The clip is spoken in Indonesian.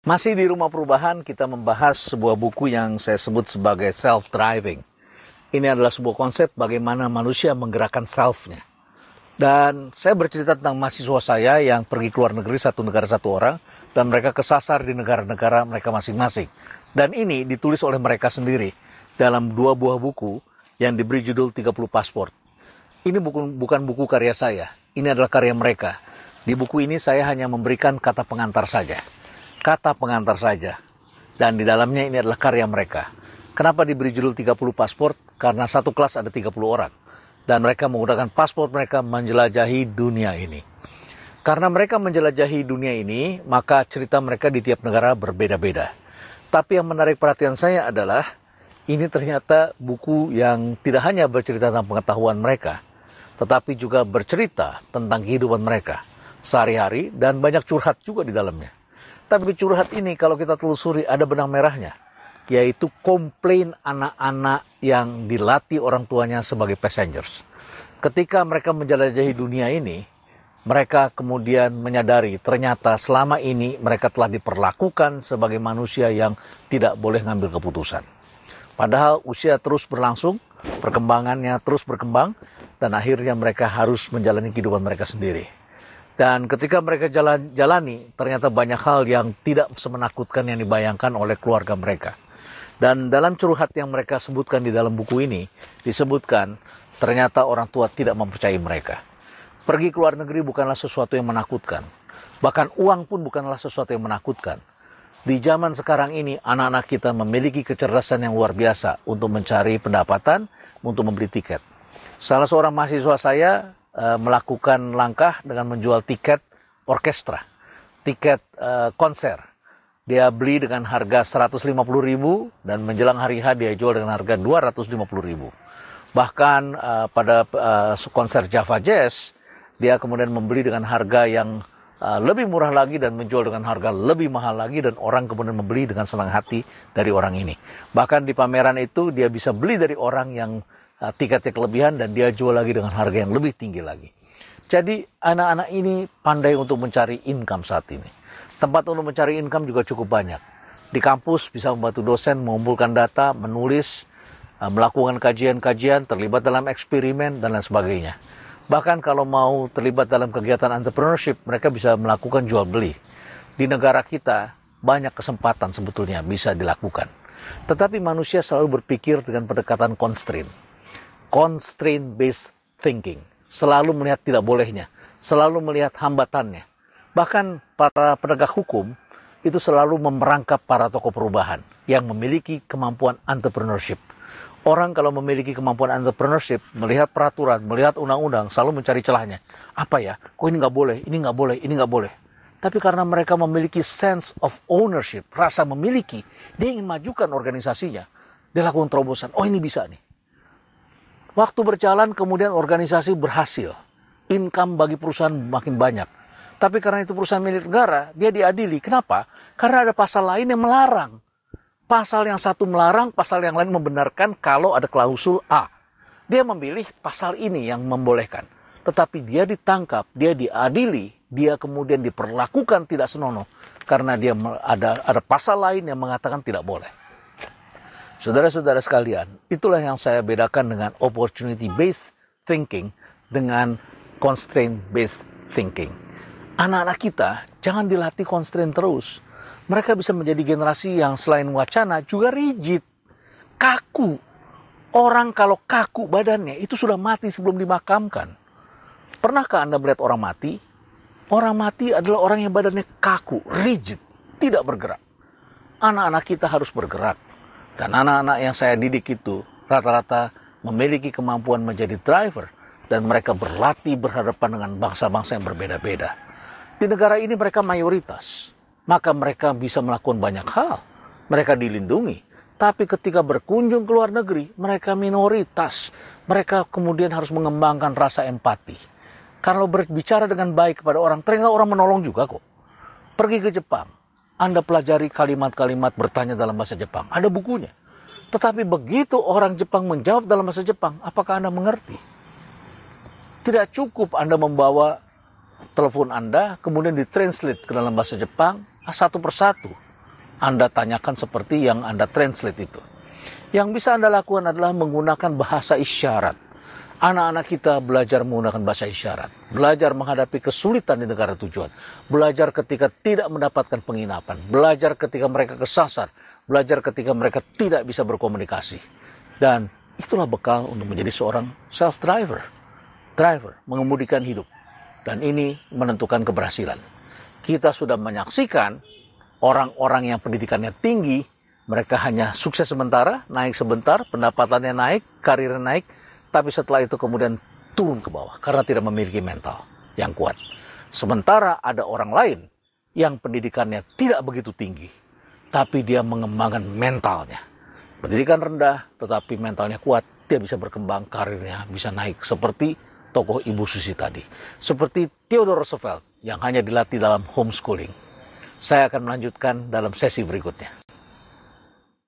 Masih di Rumah Perubahan, kita membahas sebuah buku yang saya sebut sebagai self-driving. Ini adalah sebuah konsep bagaimana manusia menggerakkan self-nya. Dan saya bercerita tentang mahasiswa saya yang pergi ke luar negeri, satu negara satu orang, dan mereka kesasar di negara-negara mereka masing-masing. Dan ini ditulis oleh mereka sendiri dalam 2 buah buku yang diberi judul 30 Pasport. Ini bukan buku karya saya, ini adalah karya mereka. Di buku ini saya hanya memberikan kata pengantar saja. Kata pengantar saja. Dan di dalamnya ini adalah karya mereka. Kenapa diberi judul 30 pasport? Karena satu kelas ada 30 orang. Dan mereka menggunakan paspor mereka menjelajahi dunia ini. Karena mereka menjelajahi dunia ini, maka cerita mereka di tiap negara berbeda-beda. Tapi yang menarik perhatian saya adalah, ini ternyata buku yang tidak hanya bercerita tentang pengetahuan mereka, tetapi juga bercerita tentang kehidupan mereka sehari-hari, dan banyak curhat juga di dalamnya. Tapi curhat ini kalau kita telusuri ada benang merahnya, yaitu komplain anak-anak yang dilatih orang tuanya sebagai passengers. Ketika mereka menjelajahi dunia ini, mereka kemudian menyadari ternyata selama ini mereka telah diperlakukan sebagai manusia yang tidak boleh ngambil keputusan. Padahal usia terus berlangsung, perkembangannya terus berkembang, dan akhirnya mereka harus menjalani kehidupan mereka sendiri. Dan ketika mereka jalani, ternyata banyak hal yang tidak semenakutkan yang dibayangkan oleh keluarga mereka. Dan dalam curhat yang mereka sebutkan di dalam buku ini, disebutkan ternyata orang tua tidak mempercayai mereka. Pergi ke luar negeri bukanlah sesuatu yang menakutkan. Bahkan uang pun bukanlah sesuatu yang menakutkan. Di zaman sekarang ini, anak-anak kita memiliki kecerdasan yang luar biasa untuk mencari pendapatan, untuk membeli tiket. Salah seorang mahasiswa saya melakukan langkah dengan menjual tiket orkestra, tiket konser. Dia beli dengan harga 150.000 dan menjelang hari H dia jual dengan harga 250.000. Bahkan pada konser Java Jazz, dia kemudian membeli dengan harga yang lebih murah lagi dan menjual dengan harga lebih mahal lagi, dan orang kemudian membeli dengan senang hati dari orang ini. Bahkan di pameran itu dia bisa beli dari orang yang tiketnya kelebihan dan dia jual lagi dengan harga yang lebih tinggi lagi. Jadi anak-anak ini pandai untuk mencari income saat ini. Tempat untuk mencari income juga cukup banyak. Di kampus bisa membantu dosen mengumpulkan data, menulis, melakukan kajian-kajian, terlibat dalam eksperimen, dan lain sebagainya. Bahkan kalau mau terlibat dalam kegiatan entrepreneurship, mereka bisa melakukan jual beli. Di negara kita banyak kesempatan sebetulnya bisa dilakukan. Tetapi manusia selalu berpikir dengan pendekatan constraint-based thinking. Selalu melihat tidak bolehnya, selalu melihat hambatannya. Bahkan para penegak hukum itu selalu memerangkap para tokoh perubahan yang memiliki kemampuan entrepreneurship. Orang kalau memiliki kemampuan entrepreneurship, melihat peraturan, melihat undang-undang, selalu mencari celahnya. Apa ya? Kok ini nggak boleh, ini nggak boleh, ini nggak boleh. Tapi karena mereka memiliki sense of ownership, rasa memiliki, dia ingin majukan organisasinya. Dia lakukan terobosan, oh ini bisa nih. Waktu berjalan kemudian organisasi berhasil. Income bagi perusahaan makin banyak. Tapi karena itu perusahaan milik negara, dia diadili. Kenapa? Karena ada pasal lain yang melarang. Pasal yang satu melarang, pasal yang lain membenarkan kalau ada klausul A. Dia memilih pasal ini yang membolehkan. Tetapi dia ditangkap, dia diadili, dia kemudian diperlakukan tidak senonoh. Karena dia ada pasal lain yang mengatakan tidak boleh. Saudara-saudara sekalian, itulah yang saya bedakan dengan opportunity-based thinking dengan constraint-based thinking. Anak-anak kita jangan dilatih constraint terus. Mereka bisa menjadi generasi yang selain wacana juga rigid, kaku. Orang kalau kaku badannya itu sudah mati sebelum dimakamkan. Pernahkah Anda melihat orang mati? Orang mati adalah orang yang badannya kaku, rigid, tidak bergerak. Anak-anak kita harus bergerak. Dan anak-anak yang saya didik itu rata-rata memiliki kemampuan menjadi driver. Dan mereka berlatih berhadapan dengan bangsa-bangsa yang berbeda-beda. Di negara ini mereka mayoritas. Maka mereka bisa melakukan banyak hal. Mereka dilindungi. Tapi ketika berkunjung ke luar negeri, mereka minoritas. Mereka kemudian harus mengembangkan rasa empati. Kalau berbicara dengan baik kepada orang, ternyata orang menolong juga kok. Pergi ke Jepang. Anda pelajari kalimat-kalimat bertanya dalam bahasa Jepang. Ada bukunya. Tetapi begitu orang Jepang menjawab dalam bahasa Jepang, apakah Anda mengerti? Tidak cukup Anda membawa telepon Anda, kemudian ditranslate ke dalam bahasa Jepang, satu persatu. Anda tanyakan seperti yang Anda translate itu. Yang bisa Anda lakukan adalah menggunakan bahasa isyarat. Anak-anak kita belajar menggunakan bahasa isyarat. Belajar menghadapi kesulitan di negara tujuan. Belajar ketika tidak mendapatkan penginapan. Belajar ketika mereka kesasar. Belajar ketika mereka tidak bisa berkomunikasi. Dan itulah bekal untuk menjadi seorang self-driver. Mengemudikan hidup. Dan ini menentukan keberhasilan. Kita sudah menyaksikan orang-orang yang pendidikannya tinggi, mereka hanya sukses sementara, naik sebentar, pendapatannya naik, karirnya naik, tapi setelah itu kemudian turun ke bawah karena tidak memiliki mental yang kuat. Sementara ada orang lain yang pendidikannya tidak begitu tinggi, tapi dia mengembangkan mentalnya. Pendidikan rendah, tetapi mentalnya kuat, dia bisa berkembang, karirnya bisa naik. Seperti tokoh Ibu Susi tadi. Seperti Theodore Roosevelt yang hanya dilatih dalam homeschooling. Saya akan melanjutkan dalam sesi berikutnya.